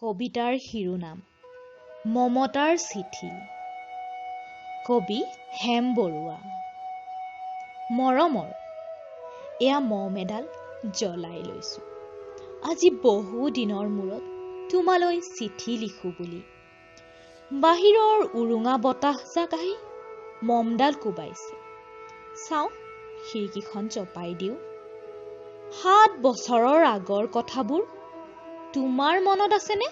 কবিতাৰ শিৰোনাম মমতাৰ চিঠি। কবি হেম বৰুৱা। মৰমৰ এয়া মম এডাল জ্বলাই লৈছো, আজি বহু দিনৰ মূৰত তোমালৈ চিঠি লিখো বুলি। বাহিৰৰ উৰুঙা বতাহ জাক আহি মমডাল কোবাইছে। চাওঁ খিৰিকীখন চপাই দিওঁ। 7 বছৰৰ আগৰ কথাবোৰ তোমাৰ মনত আছেনে?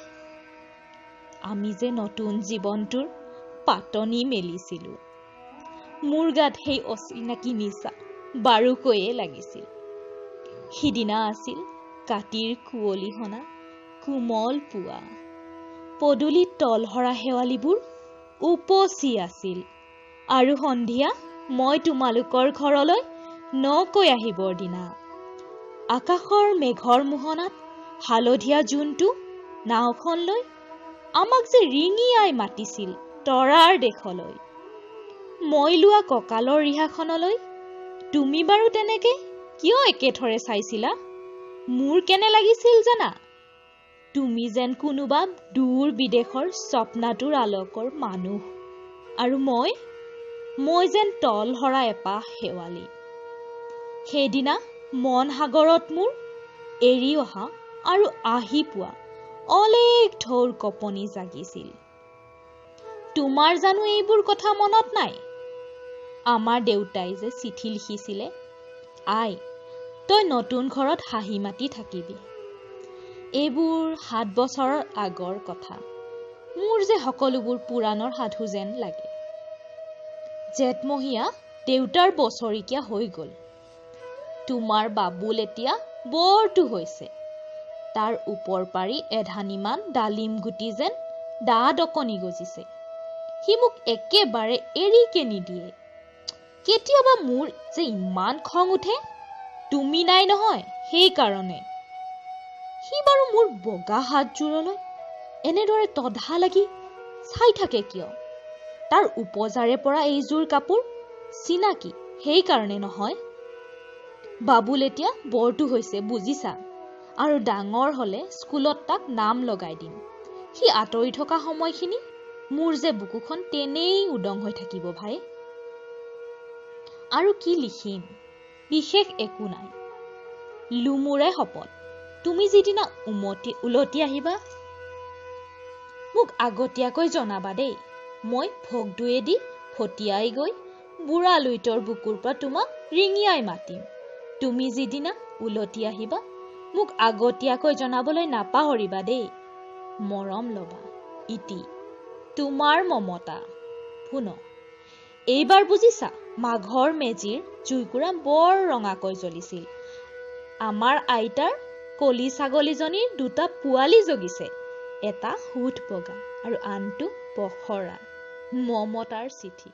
আমি যে নতুন জীৱনটোৰ পাতনি মেলিছিলো। মোৰ গাত সেই অচিনাকি নিচা বাৰুকৈয়ে লাগিছিল। সিদিনা আছিল কাতিৰ কুঁৱলীহনা কোমল পুৱা। পদূলিত তলহৰা শেৱালিবোৰ উপচি আছিল, আৰু সন্ধিয়া মই তোমালোকৰ ঘৰলৈ নকৈ আহিবৰ দিনা আকাশৰ মেঘৰ মোহনাত হালধীয়া জোনটো নাওখন লৈ আমাক যে ৰিঙিয়াই মাতিছিল তৰাৰ দেশলৈ। মই লোৱা কঁকালৰ ৰিহাখনলৈ তুমি বাৰু তেনেকে কিয় একেথৰে চাইছিলা? মোৰ কেনে লাগিছিল জানা? তুমি যেন কোনোবা দূৰ বিদেশৰ স্বপ্নাতুৰ আলোকৰ মানুহ, আৰু মই যেন তলহৰা এপাহ শেৱালি। সেইদিনা মন সাগৰত মোৰ এৰি অহা আৰু আহি পোৱা অলেখ ঢৌৰ কঁপনি জাগিছিল। তোমাৰ জানো এইবোৰ কথা মনত নাই? আমাৰ দেউতাই যে চিঠি লিখিছিলে, আই তই নতুন ঘৰত হাঁহি মাতি থাকিবি। এইবোৰ 7 বছৰৰ আগৰ কথা। মোৰ যে সকলোবোৰ পুৰাণৰ সাধু যেন লাগে। জেঠমহীয়া দেউতাৰ বছৰেকীয়া হৈ গ'ল। তোমাৰ বাবুল এতিয়া বৰটো হৈছে। তাৰ ওপৰ পাৰি এধানিমান ডালিম গুটি যেন দাঁত অকণি গজিছে। সি মোক একেবাৰে এৰিকে নিদিয়ে। কেতিয়াবা মোৰ যে ইমান খং উঠে, তুমি নাই নহয় সেইকাৰণে। সি বাৰু মোৰ বগা হাতযোৰলৈ এনেদৰে তধা লাগি চাই থাকে কিয়? তাৰ উপজাৰে পৰা এইযোৰ কাপোৰ চিনাকি সেইকাৰণে নহয়। বাবুল এতিয়া বৰটো হৈছে বুজিছা, আৰু ডাঙৰ হলে স্কুলত তাক নাম লগাই দিম। সি আঁতৰি থকা সময়খিনি মোৰ যে বুকুখন তেনেই উদং হৈ থাকিব ভাই। আৰু কি লিখিম, বিশেষ একো নাই। লুমুৰে শপত, তুমি যিদিনা উলটি আহিবা মোক আগতীয়াকৈ জনাবা দেই। মই ভোগদৈয়েদি ফটিয়াই গৈ বুঢ়া লুইতৰ বুকুৰ পৰা তোমাক ৰিঙিয়াই মাতিম। তুমি যিদিনা উলটি আহিবা মোক আগতীয়াকৈ জনাবলৈ নাপাহৰিবা দেই। মৰম লবা, ইতি তোমাৰ মমতা। শুন, এইবাৰ বুজিছা মাঘৰ মেজিৰ জুইকুৰা বৰ ৰঙাকৈ জ্বলিছিল। আমাৰ আইতাৰ কলি ছাগলীজনীৰ 2টা পোৱালি জগিছে, এটা সুত বগা আৰু আনটো পখৰা। মমতাৰ চিঠি।